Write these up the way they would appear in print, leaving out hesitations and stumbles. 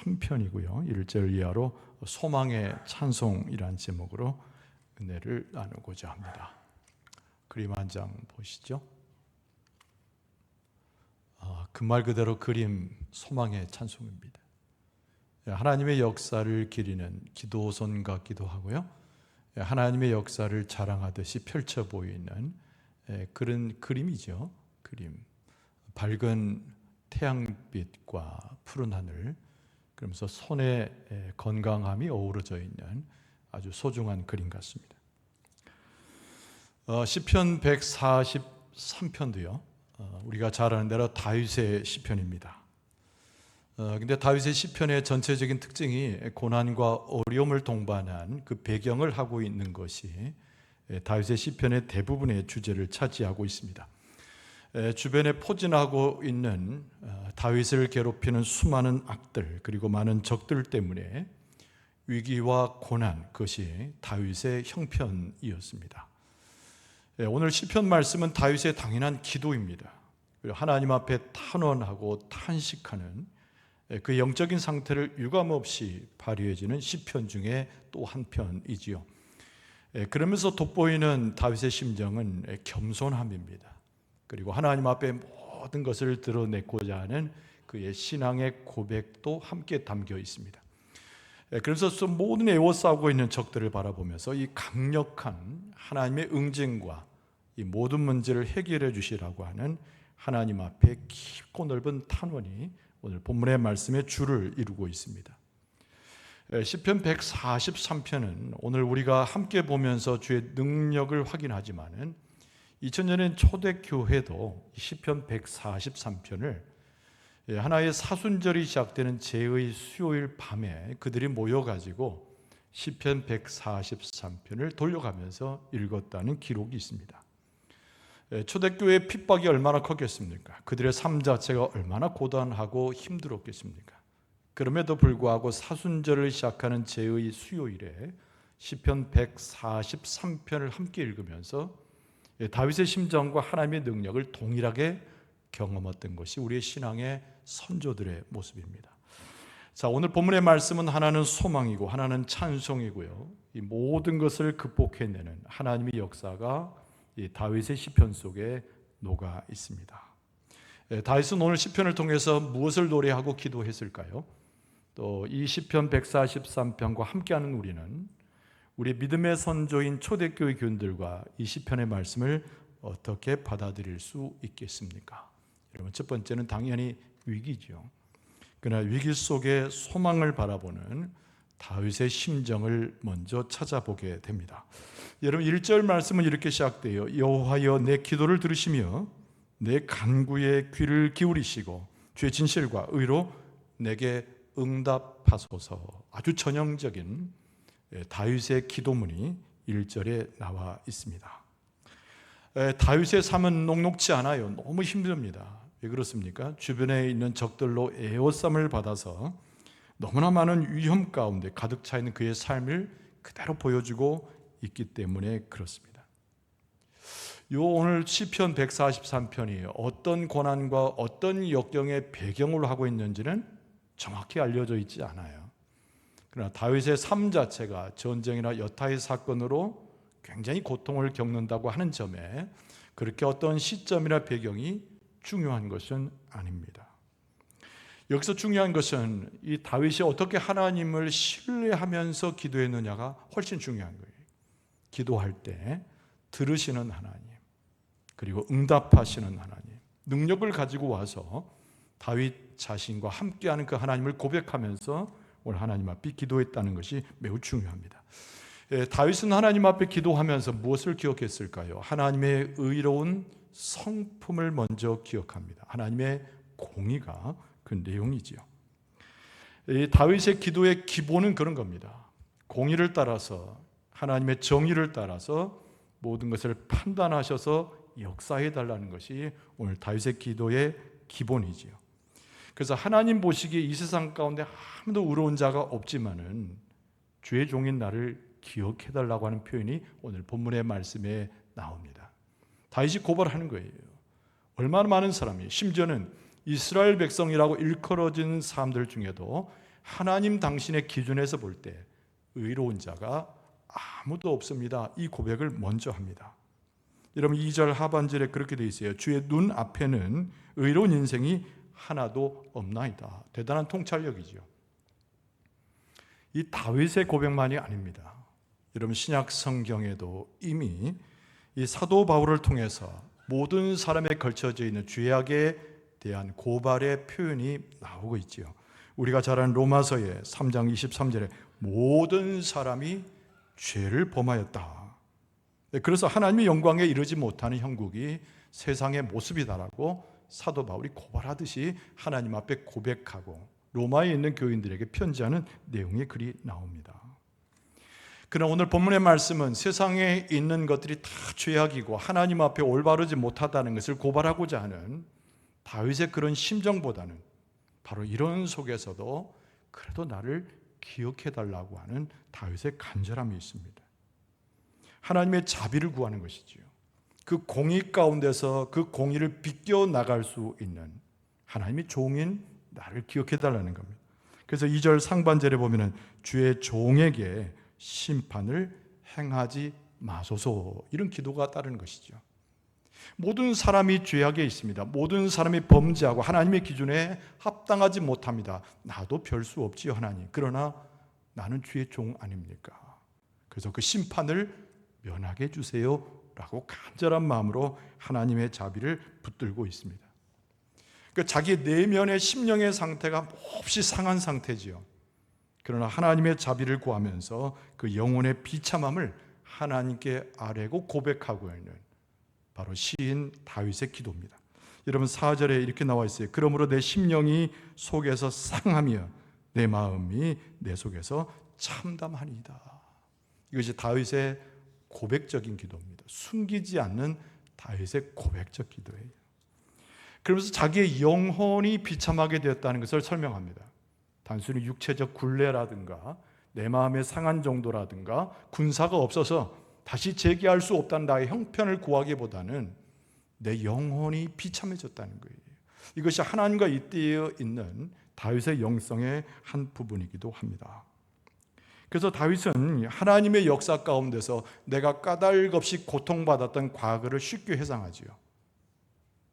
3편이고요. 1절 이하로 소망의 찬송이라는 제목으로 은혜를 나누고자 합니다. 그림 한 장 보시죠. 그 말 그대로 그림 소망의 찬송입니다. 하나님의 역사를 기리는 기도선 같기도 하고요. 하나님의 역사를 자랑하듯이 펼쳐 보이는 그런 그림이죠. 그림. 밝은 태양빛과 푸른 하늘, 그러면서 손에 건강함이 어우러져 있는 아주 소중한 그림 같습니다. 시편 143편도요. 우리가 잘 아는 대로 다윗의 시편입니다. 근데 다윗의 시편의 전체적인 특징이 고난과 어려움을 동반한 그 배경을 하고 있는 것이 다윗의 시편의 대부분의 주제를 차지하고 있습니다. 주변에 포진하고 있는 다윗을 괴롭히는 수많은 악들, 그리고 많은 적들 때문에 위기와 고난, 그것이 다윗의 형편이었습니다. 오늘 시편 말씀은 다윗의 당연한 기도입니다. 하나님 앞에 탄원하고 탄식하는 그 영적인 상태를 유감없이 발휘해지는 시편 중에 또 한 편이지요. 그러면서 돋보이는 다윗의 심정은 겸손함입니다. 그리고 하나님 앞에 모든 것을 드러내고자 하는 그의 신앙의 고백도 함께 담겨 있습니다. 그래서 모든 애워싸고 있는 적들을 바라보면서 이 강력한 하나님의 응징과 이 모든 문제를 해결해 주시라고 하는 하나님 앞에 깊고 넓은 탄원이 오늘 본문의 말씀의 주를 이루고 있습니다. 시편 143편은 오늘 우리가 함께 보면서 주의 능력을 확인하지만은 2000년엔 초대교회도 시편 143편을 하나의 사순절이 시작되는 제의 수요일 밤에 그들이 모여가지고 시편 143편을 돌려가면서 읽었다는 기록이 있습니다. 초대교회의 핍박이 얼마나 컸겠습니까? 그들의 삶 자체가 얼마나 고단하고 힘들었겠습니까? 그럼에도 불구하고 사순절을 시작하는 제의 수요일에 시편 143편을 함께 읽으면서 다윗의 심정과 하나님의 능력을 동일하게 경험했던 것이 우리의 신앙의 선조들의 모습입니다. 자, 오늘 본문의 말씀은 하나는 소망이고 하나는 찬송이고요. 이 모든 것을 극복해내는 하나님의 역사가 이 다윗의 시편 속에 녹아 있습니다. 다윗은 오늘 시편을 통해서 무엇을 노래하고 기도했을까요? 또 이 시편 143편과 함께하는 우리는 우리 믿음의 선조인 초대교회 교인들과 이 시편의 말씀을 어떻게 받아들일 수 있겠습니까? 여러분, 첫 번째는 당연히 위기죠. 그러나 위기 속에 소망을 바라보는 다윗의 심정을 먼저 찾아보게 됩니다. 여러분, 1절 말씀은 이렇게 시작돼요. 여호와여 내 기도를 들으시며 내 간구에 귀를 기울이시고 주의 진실과 의로 내게 응답하소서. 아주 전형적인 다윗의 기도문이 1절에 나와 있습니다. 다윗의 삶은 녹록지 않아요. 너무 힘듭니다. 왜 그렇습니까? 주변에 있는 적들로 애워쌈을 받아서 너무나 많은 위험 가운데 가득 차 있는 그의 삶을 그대로 보여주고 있기 때문에 그렇습니다. 오늘 시편 143편이 어떤 고난과 어떤 역경의 배경으로 하고 있는지는 정확히 알려져 있지 않아요. 그러나 다윗의 삶 자체가 전쟁이나 여타의 사건으로 굉장히 고통을 겪는다고 하는 점에 그렇게 어떤 시점이나 배경이 중요한 것은 아닙니다. 여기서 중요한 것은 이 다윗이 어떻게 하나님을 신뢰하면서 기도했느냐가 훨씬 중요한 거예요. 기도할 때 들으시는 하나님, 그리고 응답하시는 하나님, 능력을 가지고 와서 다윗 자신과 함께하는 그 하나님을 고백하면서 오늘 하나님 앞에 기도했다는 것이 매우 중요합니다. 다윗은 하나님 앞에 기도하면서 무엇을 기억했을까요? 하나님의 의로운 성품을 먼저 기억합니다. 하나님의 공의가 그 내용이지요. 다윗의 기도의 기본은 그런 겁니다. 공의를 따라서, 하나님의 정의를 따라서 모든 것을 판단하셔서 역사해 달라는 것이 오늘 다윗의 기도의 기본이지요. 그래서 하나님 보시기에 이 세상 가운데 아무도 의로운 자가 없지만은 주의 종인 나를 기억해 달라고 하는 표현이 오늘 본문의 말씀에 나옵니다. 다윗이 고발하는 거예요. 얼마나 많은 사람이, 심지어는 이스라엘 백성이라고 일컬어진 사람들 중에도 하나님 당신의 기준에서 볼 때 의로운 자가 아무도 없습니다. 이 고백을 먼저 합니다. 여러분 2절 하반절에 그렇게 되어 있어요. 주의 눈 앞에는 의로운 인생이 하나도 없나이다. 대단한 통찰력이죠. 이 다윗의 고백만이 아닙니다. 여러분 신약 성경에도 이미 이 사도 바울을 통해서 모든 사람에 걸쳐져 있는 죄악에 대한 고발의 표현이 나오고 있지요. 우리가 잘 아는 로마서의 3장 23절에 모든 사람이 죄를 범하였다. 그래서 하나님의 영광에 이르지 못하는 형국이 세상의 모습이다라고 사도 바울이 고발하듯이 하나님 앞에 고백하고 로마에 있는 교인들에게 편지하는 내용의 글이 나옵니다. 그러나 오늘 본문의 말씀은 세상에 있는 것들이 다 죄악이고 하나님 앞에 올바르지 못하다는 것을 고발하고자 하는 다윗의 그런 심정보다는 바로 이런 속에서도 그래도 나를 기억해 달라고 하는 다윗의 간절함이 있습니다. 하나님의 자비를 구하는 것이지요. 그 공의 가운데서 그 공의를 비껴 나갈 수 있는 하나님의 종인 나를 기억해 달라는 겁니다. 그래서 2절 상반절에 보면은 주의 종에게 심판을 행하지 마소서, 이런 기도가 따르는 것이죠. 모든 사람이 죄악에 있습니다. 모든 사람이 범죄하고 하나님의 기준에 합당하지 못합니다. 나도 별 수 없지요 하나님. 그러나 나는 주의 종 아닙니까? 그래서 그 심판을 면하게 해주세요 라고 간절한 마음으로 하나님의 자비를 붙들고 있습니다. 그러니까 자기 내면의 심령의 상태가 몹시 상한 상태지요. 그러나 하나님의 자비를 구하면서 그 영혼의 비참함을 하나님께 아뢰고 고백하고 있는 바로 시인 다윗의 기도입니다. 여러분 4절에 이렇게 나와 있어요. 그러므로 내 심령이 속에서 상하며 내 마음이 내 속에서 참담하니이다. 이것이 다윗의 고백적인 기도입니다. 숨기지 않는 다윗의 고백적 기도예요. 그러면서 자기의 영혼이 비참하게 되었다는 것을 설명합니다. 단순히 육체적 굴레라든가 내 마음의 상한 정도라든가 군사가 없어서 다시 재기할 수 없다는 나의 형편을 구하기보다는 내 영혼이 비참해졌다는 거예요. 이것이 하나님과 잇대어 있는 다윗의 영성의 한 부분이기도 합니다. 그래서 다윗은 하나님의 역사 가운데서 내가 까닭없이 고통받았던 과거를 쉽게 회상하지요.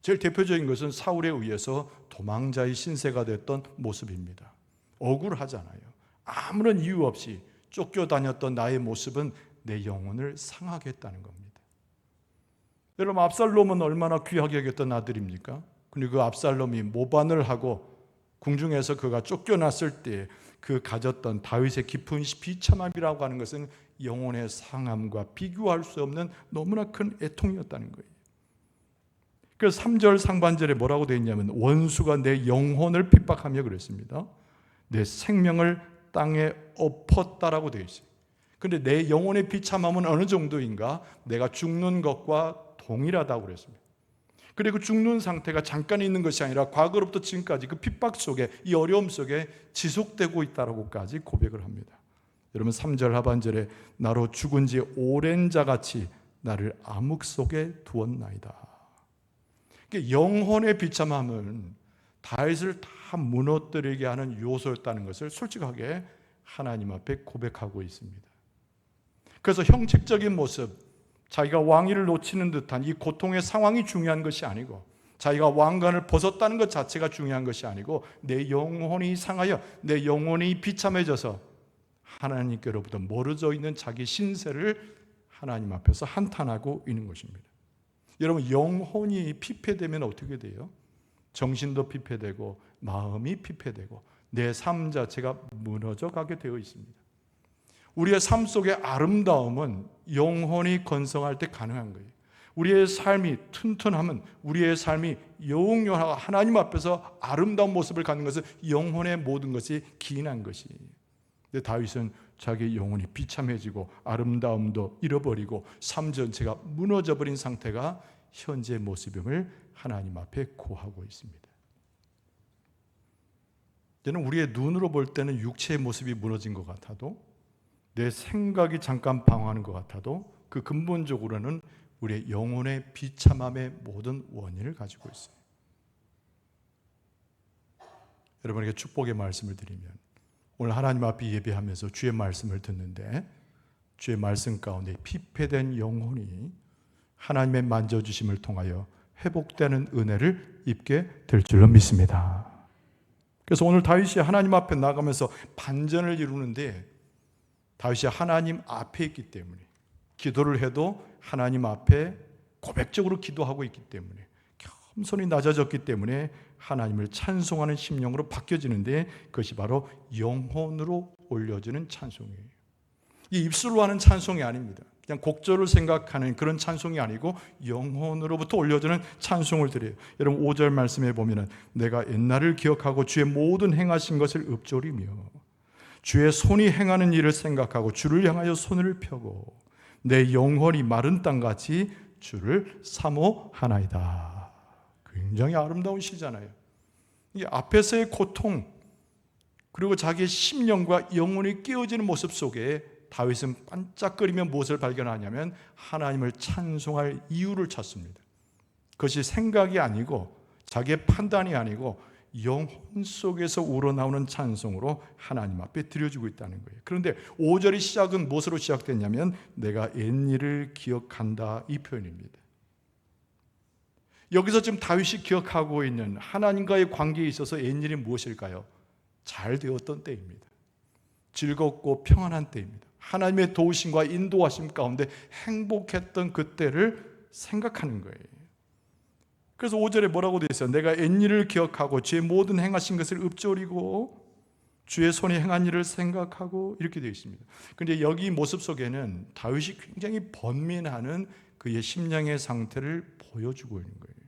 제일 대표적인 것은 사울에 의해서 도망자의 신세가 됐던 모습입니다. 억울하잖아요. 아무런 이유 없이 쫓겨다녔던 나의 모습은 내 영혼을 상하게 했다는 겁니다. 여러분 압살롬은 얼마나 귀하게 여겼던 아들입니까? 근데 그 압살롬이 모반을 하고 궁중에서 그가 쫓겨났을 때 그 가졌던 다윗의 깊은 비참함이라고 하는 것은 영혼의 상함과 비교할 수 없는 너무나 큰 애통이었다는 거예요. 그래서 3절 상반절에 뭐라고 되어 있냐면 원수가 내 영혼을 핍박하며 그랬습니다. 내 생명을 땅에 엎었다라고 되어 있어요. 그런데 내 영혼의 비참함은 어느 정도인가? 내가 죽는 것과 동일하다고 그랬습니다. 그리고 죽는 상태가 잠깐 있는 것이 아니라 과거로부터 지금까지 그 핍박 속에, 이 어려움 속에 지속되고 있다라고까지 고백을 합니다. 여러분 3절 하반절에 나로 죽은 지 오랜 자같이 나를 암흑 속에 두었나이다. 영혼의 비참함은 다윗을 다 무너뜨리게 하는 요소였다는 것을 솔직하게 하나님 앞에 고백하고 있습니다. 그래서 형식적인 모습, 자기가 왕위를 놓치는 듯한 이 고통의 상황이 중요한 것이 아니고 자기가 왕관을 벗었다는 것 자체가 중요한 것이 아니고 내 영혼이 상하여 내 영혼이 비참해져서 하나님께로부터 멀어져 있는 자기 신세를 하나님 앞에서 한탄하고 있는 것입니다. 여러분 영혼이 피폐되면 어떻게 돼요? 정신도 피폐되고 마음이 피폐되고 내 삶 자체가 무너져 가게 되어 있습니다. 우리의 삶 속의 아름다움은 영혼이 건성할 때 가능한 거예요. 우리의 삶이 튼튼하면 우리의 삶이 영원하고 하나님 앞에서 아름다운 모습을 갖는 것은 영혼의 모든 것이 기인한 것이에요. 근데 다윗은 자기 영혼이 비참해지고 아름다움도 잃어버리고 삶 전체가 무너져버린 상태가 현재 모습임을 하나님 앞에 고하고 있습니다. 저는 우리의 눈으로 볼 때는 육체의 모습이 무너진 것 같아도 내 생각이 잠깐 방황하는 것 같아도 그 근본적으로는 우리의 영혼의 비참함의 모든 원인을 가지고 있어요. 여러분에게 축복의 말씀을 드리면 오늘 하나님 앞에 예배하면서 주의 말씀을 듣는데 주의 말씀 가운데 피폐된 영혼이 하나님의 만져주심을 통하여 회복되는 은혜를 입게 될 줄로 믿습니다. 그래서 오늘 다윗이 하나님 앞에 나가면서 반전을 이루는데 다윗이 하나님 앞에 있기 때문에 기도를 해도 하나님 앞에 고백적으로 기도하고 있기 때문에 겸손히 낮아졌기 때문에 하나님을 찬송하는 심령으로 바뀌어지는데 그것이 바로 영혼으로 올려지는 찬송이에요. 이 입술로 하는 찬송이 아닙니다. 그냥 곡절을 생각하는 그런 찬송이 아니고 영혼으로부터 올려지는 찬송을 드려요. 여러분 5절 말씀에 보면은 내가 옛날을 기억하고 주의 모든 행하신 것을 읊조리며 주의 손이 행하는 일을 생각하고 주를 향하여 손을 펴고 내 영혼이 마른 땅같이 주를 사모하나이다. 굉장히 아름다운 시잖아요. 이 앞에서의 고통 그리고 자기의 심령과 영혼이 깨어지는 모습 속에 다윗은 반짝거리며 무엇을 발견하냐면 하나님을 찬송할 이유를 찾습니다. 그것이 생각이 아니고 자기의 판단이 아니고 영혼 속에서 우러나오는 찬송으로 하나님 앞에 드려지고 있다는 거예요. 그런데 5절의 시작은 무엇으로 시작됐냐면 내가 옛일을 기억한다 이 표현입니다. 여기서 지금 다윗이 기억하고 있는 하나님과의 관계에 있어서 옛일이 무엇일까요? 잘 되었던 때입니다. 즐겁고 평안한 때입니다. 하나님의 도우심과 인도하심 가운데 행복했던 그때를 생각하는 거예요. 그래서 5절에 뭐라고 되어 있어요? 내가 옛일을 기억하고 주의 모든 행하신 것을 읊조리고 주의 손이 행한 일을 생각하고 이렇게 되어 있습니다. 그런데 여기 모습 속에는 다윗이 굉장히 번민하는 그의 심령의 상태를 보여주고 있는 거예요.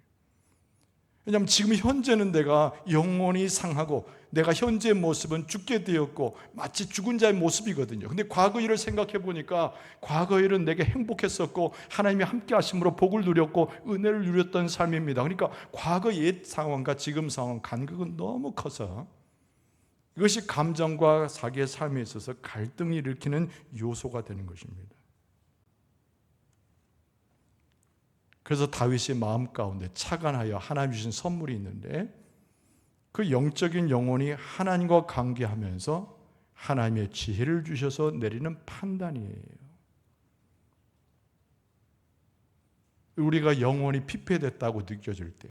왜냐하면 지금 현재는 내가 영혼이 상하고 내가 현재의 모습은 죽게 되었고 마치 죽은 자의 모습이거든요. 근데 과거 일을 생각해 보니까 과거 일은 내게 행복했었고 하나님이 함께 하심으로 복을 누렸고 은혜를 누렸던 삶입니다. 그러니까 과거 옛 상황과 지금 상황 간극은 너무 커서 이것이 감정과 자기의 삶에 있어서 갈등을 일으키는 요소가 되는 것입니다. 그래서 다윗의 마음 가운데 착안하여 하나님 주신 선물이 있는데 그 영적인 영혼이 하나님과 관계하면서 하나님의 지혜를 주셔서 내리는 판단이에요. 우리가 영혼이 피폐됐다고 느껴질 때,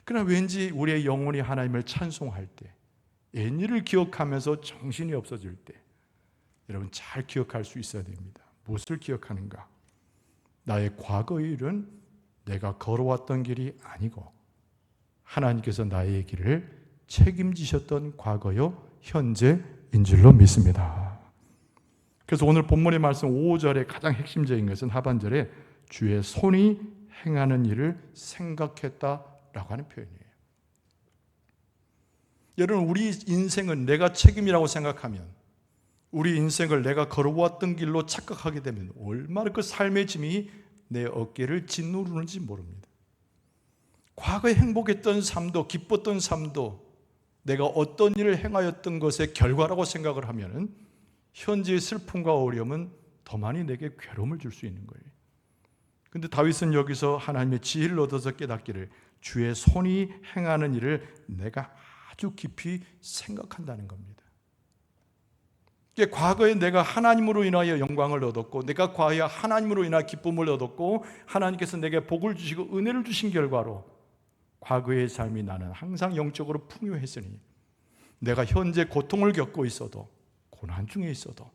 그러나 왠지 우리의 영혼이 하나님을 찬송할 때, 옛일을 기억하면서 정신이 없어질 때, 여러분 잘 기억할 수 있어야 됩니다. 무엇을 기억하는가? 나의 과거의 일은 내가 걸어왔던 길이 아니고 하나님께서 나의 길을 책임지셨던 과거요 현재인 줄로 믿습니다. 그래서 오늘 본문의 말씀 5절의 가장 핵심적인 것은 하반절에 주의 손이 행하는 일을 생각했다라고 하는 표현이에요. 여러분 우리 인생은 내가 책임이라고 생각하면 우리 인생을 내가 걸어왔던 길로 착각하게 되면 얼마나 그 삶의 짐이 내 어깨를 짓누르는지 모릅니다. 과거에 행복했던 삶도 기뻤던 삶도 내가 어떤 일을 행하였던 것의 결과라고 생각을 하면 현재의 슬픔과 어려움은 더 많이 내게 괴로움을 줄 수 있는 거예요. 그런데 다윗은 여기서 하나님의 지혜를 얻어서 깨닫기를 주의 손이 행하는 일을 내가 아주 깊이 생각한다는 겁니다. 과거에 내가 하나님으로 인하여 영광을 얻었고 내가 과거에 하나님으로 인하여 기쁨을 얻었고 하나님께서 내게 복을 주시고 은혜를 주신 결과로 과거의 삶이 나는 항상 영적으로 풍요했으니 내가 현재 고통을 겪고 있어도 고난 중에 있어도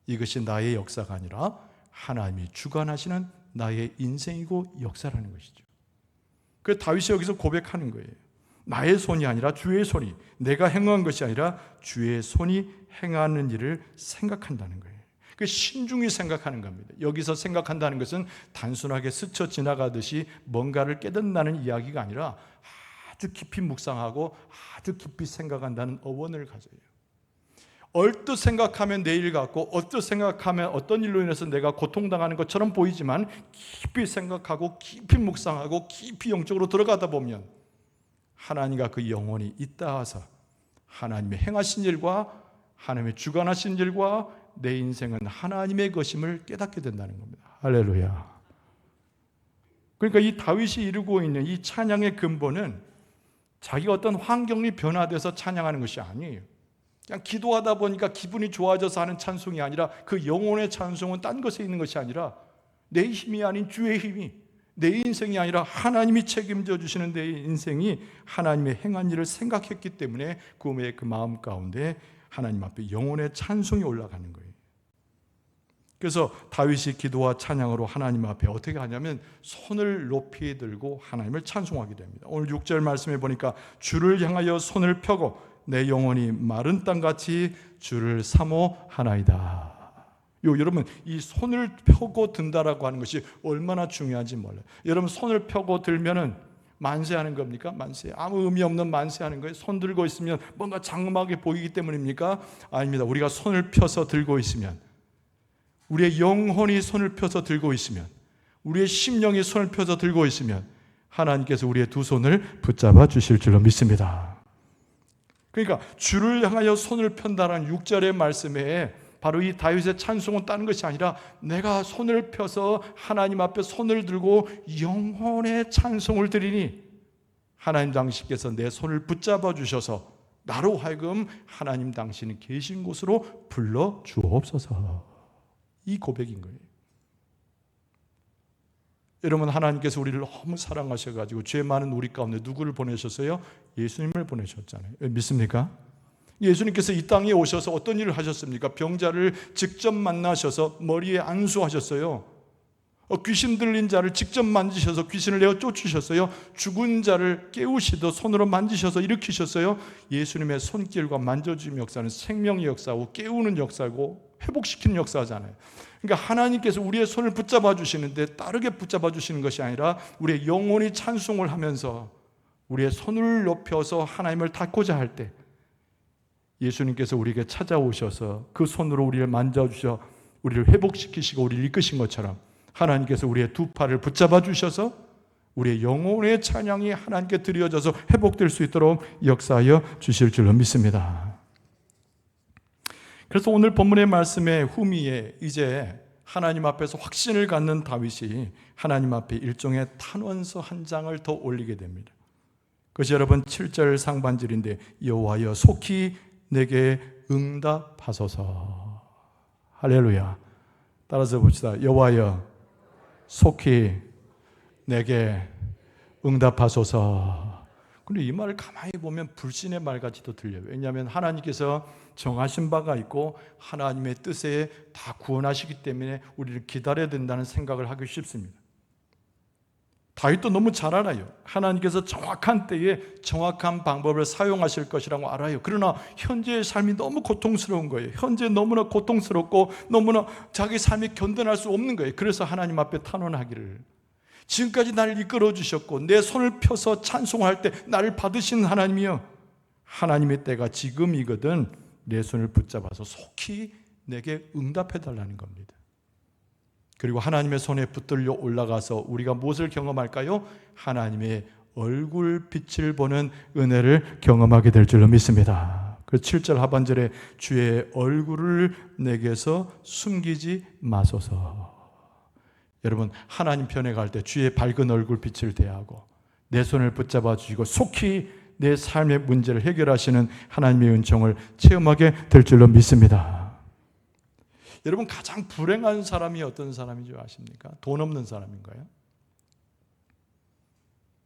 이것이 나의 역사가 아니라 하나님이 주관하시는 나의 인생이고 역사라는 것이죠. 그래서 다윗이 여기서 고백하는 거예요. 나의 손이 아니라 주의 손이, 내가 행한 것이 아니라 주의 손이 행하는 일을 생각한다는 거예요. 그 신중히 생각하는 겁니다. 여기서 생각한다는 것은 단순하게 스쳐 지나가듯이 뭔가를 깨닫는다는 이야기가 아니라 아주 깊이 묵상하고 아주 깊이 생각한다는 어원을 가져요. 얼뜻 생각하면 내일 같고 얼뜻 생각하면 어떤 일로 인해서 내가 고통당하는 것처럼 보이지만 깊이 생각하고 깊이 묵상하고 깊이 영적으로 들어가다 보면 하나님과 그 영혼이 있다 하서 하나님의 행하신 일과 하나님의 주관하신 일과 내 인생은 하나님의 것임을 깨닫게 된다는 겁니다. 할렐루야. 그러니까 이 다윗이 이루고 있는 이 찬양의 근본은 자기가 어떤 환경이 변화돼서 찬양하는 것이 아니에요. 그냥 기도하다 보니까 기분이 좋아져서 하는 찬송이 아니라 그 영혼의 찬송은 딴 것에 있는 것이 아니라 내 힘이 아닌 주의 힘이, 내 인생이 아니라 하나님이 책임져 주시는 내 인생이 하나님의 행한 일을 생각했기 때문에 그 마음 가운데 하나님 앞에 영혼의 찬송이 올라가는 거예요. 그래서 다윗이 기도와 찬양으로 하나님 앞에 어떻게 하냐면 손을 높이 들고 하나님을 찬송하게 됩니다. 오늘 6절 말씀에 보니까 주를 향하여 손을 펴고 내 영혼이 마른 땅같이 주를 사모하나이다. 여러분, 이 손을 펴고 든다라고 하는 것이 얼마나 중요한지 몰라요. 여러분, 손을 펴고 들면은 만세하는 겁니까? 만세. 아무 의미 없는 만세하는 거예요. 손 들고 있으면 뭔가 장엄하게 보이기 때문입니까? 아닙니다. 우리가 손을 펴서 들고 있으면, 우리의 영혼이 손을 펴서 들고 있으면, 우리의 심령이 손을 펴서 들고 있으면 하나님께서 우리의 두 손을 붙잡아 주실 줄로 믿습니다. 그러니까 주를 향하여 손을 편다라는 6절의 말씀에 바로 이 다윗의 찬송은 다른 것이 아니라 내가 손을 펴서 하나님 앞에 손을 들고 영혼의 찬송을 드리니 하나님 당신께서 내 손을 붙잡아 주셔서 나로 하여금 하나님 당신이 계신 곳으로 불러 주옵소서. 이 고백인 거예요. 여러분, 하나님께서 우리를 너무 사랑하셔가지고 죄 많은 우리 가운데 누구를 보내셨어요? 예수님을 보내셨잖아요. 믿습니까? 예수님께서 이 땅에 오셔서 어떤 일을 하셨습니까? 병자를 직접 만나셔서 머리에 안수하셨어요. 귀신 들린 자를 직접 만지셔서 귀신을 내어 쫓으셨어요. 죽은 자를 깨우시듯 손으로 만지셔서 일으키셨어요. 예수님의 손길과 만져주심 역사는 생명의 역사고 깨우는 역사고 회복시키는 역사잖아요. 그러니까 하나님께서 우리의 손을 붙잡아 주시는데 따르게 붙잡아 주시는 것이 아니라 우리의 영혼이 찬송을 하면서 우리의 손을 높여서 하나님을 닫고자 할 때 예수님께서 우리에게 찾아오셔서 그 손으로 우리를 만져주셔 우리를 회복시키시고 우리를 이끄신 것처럼 하나님께서 우리의 두 팔을 붙잡아 주셔서 우리의 영혼의 찬양이 하나님께 드려져서 회복될 수 있도록 역사하여 주실 줄로 믿습니다. 그래서 오늘 본문의 말씀의 후미에 이제 하나님 앞에서 확신을 갖는 다윗이 하나님 앞에 일종의 탄원서 한 장을 더 올리게 됩니다. 그것이 여러분 7절 상반절인데 여호와여 속히 내게 응답하소서. 할렐루야. 따라서 봅시다. 여호와여 속히 내게 응답하소서. 근데 이 말을 가만히 보면 불신의 말같이도 들려요. 왜냐하면 하나님께서 정하신 바가 있고 하나님의 뜻에 다 구원하시기 때문에 우리를 기다려야 된다는 생각을 하기 쉽습니다. 다윗도 너무 잘 알아요. 하나님께서 정확한 때에 정확한 방법을 사용하실 것이라고 알아요. 그러나 현재의 삶이 너무 고통스러운 거예요. 현재 너무나 고통스럽고 너무나 자기 삶이 견뎌낼 수 없는 거예요. 그래서 하나님 앞에 탄원하기를, 지금까지 나를 이끌어 주셨고 내 손을 펴서 찬송할 때 나를 받으신 하나님이여, 하나님의 때가 지금이거든 내 손을 붙잡아서 속히 내게 응답해 달라는 겁니다. 그리고 하나님의 손에 붙들려 올라가서 우리가 무엇을 경험할까요? 하나님의 얼굴 빛을 보는 은혜를 경험하게 될 줄로 믿습니다. 그 7절 하반절에 주의 얼굴을 내게서 숨기지 마소서. 여러분, 하나님 편에 갈 때 주의 밝은 얼굴 빛을 대하고 내 손을 붙잡아 주시고 속히 내 삶의 문제를 해결하시는 하나님의 은총을 체험하게 될 줄로 믿습니다. 여러분, 가장 불행한 사람이 어떤 사람인 줄 아십니까? 돈 없는 사람인가요?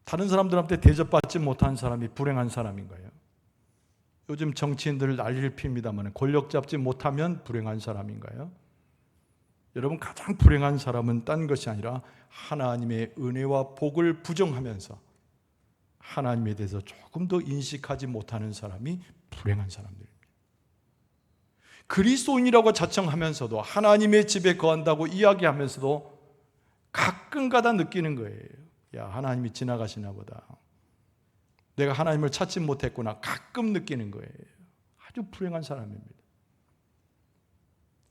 다른 사람들한테 대접받지 못한 사람이 불행한 사람인가요? 요즘 정치인들 난리를 핍니다만 권력 잡지 못하면 불행한 사람인가요? 여러분, 가장 불행한 사람은 딴 것이 아니라 하나님의 은혜와 복을 부정하면서 하나님에 대해서 조금 더 인식하지 못하는 사람이 불행한 사람들입니다. 그리스도인이라고 자청하면서도 하나님의 집에 거한다고 이야기하면서도 가끔가다 느끼는 거예요. 야, 하나님이 지나가시나 보다. 내가 하나님을 찾지 못했구나. 가끔 느끼는 거예요. 아주 불행한 사람입니다.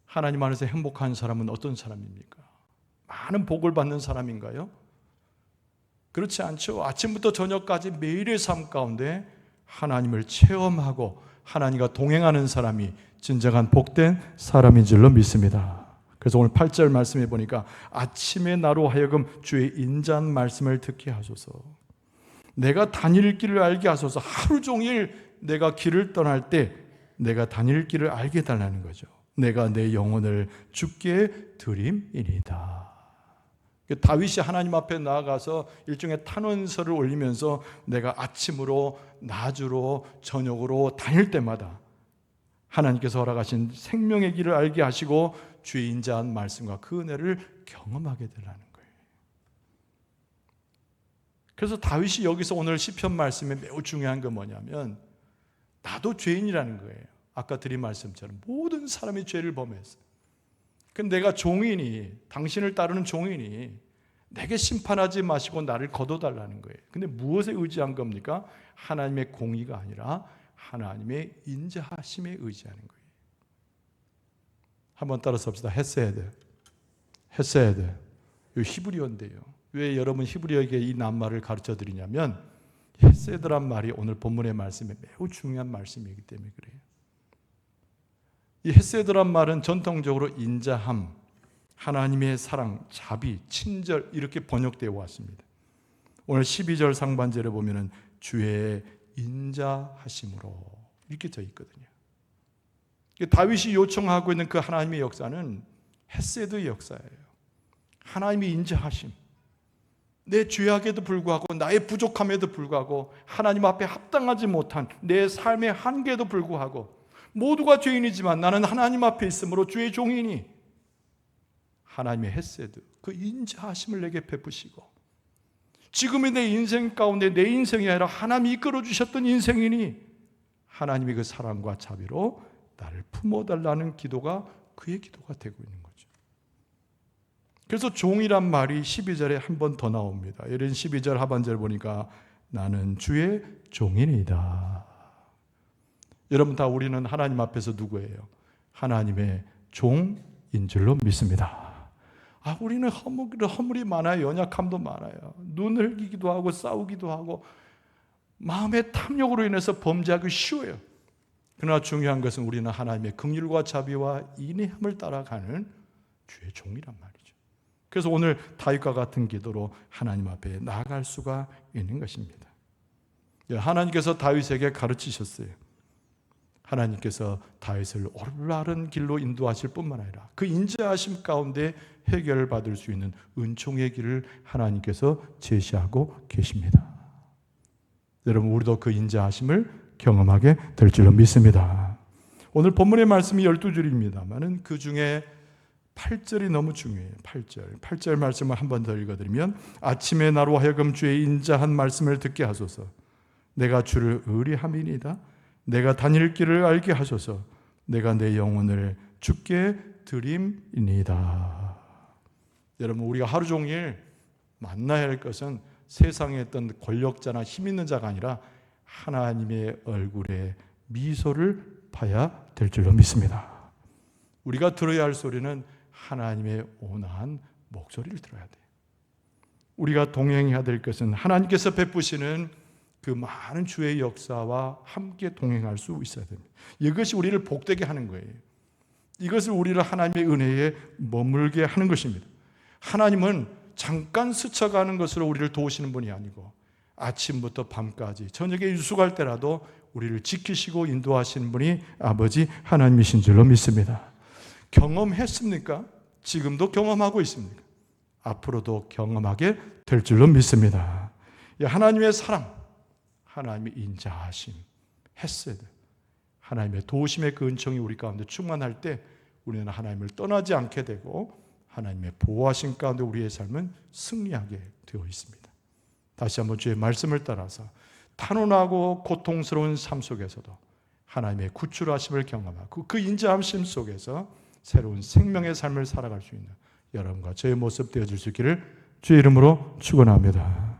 하나님 안에서 행복한 사람은 어떤 사람입니까? 많은 복을 받는 사람인가요? 그렇지 않죠. 아침부터 저녁까지 매일의 삶 가운데 하나님을 체험하고 하나님과 동행하는 사람이 진정한 복된 사람인 줄로 믿습니다. 그래서 오늘 8절 말씀해 보니까 아침에 나로 하여금 주의 인자한 말씀을 듣게 하소서. 내가 다닐 길을 알게 하소서. 하루 종일 내가 길을 떠날 때 내가 다닐 길을 알게 해달라는 거죠. 내가 내 영혼을 주께 드림이니이다. 다윗이 하나님 앞에 나아가서 일종의 탄원서를 올리면서 내가 아침으로 낮으로 저녁으로 다닐 때마다 하나님께서 허락하신 생명의 길을 알게 하시고 주의 인자한 말씀과 그 은혜를 경험하게 되라는 거예요. 그래서 다윗이 여기서 오늘 시편 말씀에 매우 중요한 건 뭐냐면 나도 죄인이라는 거예요. 아까 드린 말씀처럼 모든 사람이 죄를 범했어요. 근데 내가 종이니, 당신을 따르는 종이니 내게 심판하지 마시고 나를 거둬달라는 거예요. 근데 무엇에 의지한 겁니까? 하나님의 공의가 아니라 하나님의 인자하심에 의지하는 거예요. 한번 따라서 합시다. 헤세드. 이 히브리어인데요. 왜 여러분 히브리어에게 이 낱말을 가르쳐 드리냐면 헤세드란 말이 오늘 본문의 말씀에 매우 중요한 말씀이기 때문에 그래요. 이 헤세드란 말은 전통적으로 인자함, 하나님의 사랑, 자비, 친절 이렇게 번역되어 왔습니다. 오늘 12절 상반절에 보면은 주의 인자하심으로 이렇게 써 있거든요. 다윗이 요청하고 있는 그 하나님의 역사는 헤세드의 역사예요. 하나님의 인자하심. 내 죄악에도 불구하고 나의 부족함에도 불구하고 하나님 앞에 합당하지 못한 내 삶의 한계에도 불구하고 모두가 죄인이지만 나는 하나님 앞에 있으므로 주의 종이니 하나님의 헤세드, 그 인자하심을 내게 베푸시고 지금의 내 인생 가운데 내 인생이 아니라 하나님이 이끌어 주셨던 인생이니 하나님의 그 사랑과 자비로 나를 품어달라는 기도가 그의 기도가 되고 있는 거죠. 그래서 종이란 말이 12절에 한 번 더 나옵니다. 예를 12절 하반절 보니까 나는 주의 종이니이다. 여러분 다 우리는 하나님 앞에서 누구예요? 하나님의 종인 줄로 믿습니다. 우리는 허물이 많아요. 연약함도 많아요. 눈을 흘기도 하고 싸우기도 하고 마음의 탐욕으로 인해서 범죄하기 쉬워요. 그러나 중요한 것은 우리는 하나님의 긍휼과 자비와 인내함을 따라가는 주의 종이란 말이죠. 그래서 오늘 다윗과 같은 기도로 하나님 앞에 나아갈 수가 있는 것입니다. 하나님께서 다윗에게 가르치셨어요. 하나님께서 다윗을 올바른 길로 인도하실 뿐만 아니라 그 인자하심 가운데 해결받을 수 있는 은총의 길을 하나님께서 제시하고 계십니다. 여러분 우리도 그 인자하심을 경험하게 될 줄로 믿습니다. 오늘 본문의 말씀이 12줄입니다만 그 중에 8절이 너무 중요해요. 8절 말씀을 한 번 더 읽어드리면 아침에 나로 하여금 주의 인자한 말씀을 듣게 하소서. 내가 주를 의뢰함이니이다. 내가 다닐 길을 알게 하소서. 내가 내 영혼을 주께 드림이니이다. 여러분 우리가 하루 종일 만나야 할 것은 세상에 있던 권력자나 힘 있는 자가 아니라 하나님의 얼굴에 미소를 봐야 될 줄로 믿습니다. 우리가 들어야 할 소리는 하나님의 온화한 목소리를 들어야 돼요. 우리가 동행해야 될 것은 하나님께서 베푸시는 그 많은 주의 역사와 함께 동행할 수 있어야 됩니다. 이것이 우리를 복되게 하는 거예요. 이것을 우리를 하나님의 은혜에 머물게 하는 것입니다. 하나님은 잠깐 스쳐가는 것으로 우리를 도우시는 분이 아니고 아침부터 밤까지 저녁에 유숙할 때라도 우리를 지키시고 인도하시는 분이 아버지 하나님이신 줄로 믿습니다. 경험했습니까? 지금도 경험하고 있습니까? 앞으로도 경험하게 될 줄로 믿습니다. 하나님의 사랑, 하나님의 인자하심, 헤세드, 하나님의 도우심의 그 은총이 우리 가운데 충만할 때 우리는 하나님을 떠나지 않게 되고 하나님의 보호하심 가운데 우리의 삶은 승리하게 되어 있습니다. 다시 한번 주의 말씀을 따라서 탄원하고 고통스러운 삶 속에서도 하나님의 구출하심을 경험하고 그 인자하심 속에서 새로운 생명의 삶을 살아갈 수 있는 여러분과 저의 모습 되어줄 수 있기를 주의 이름으로 축원합니다.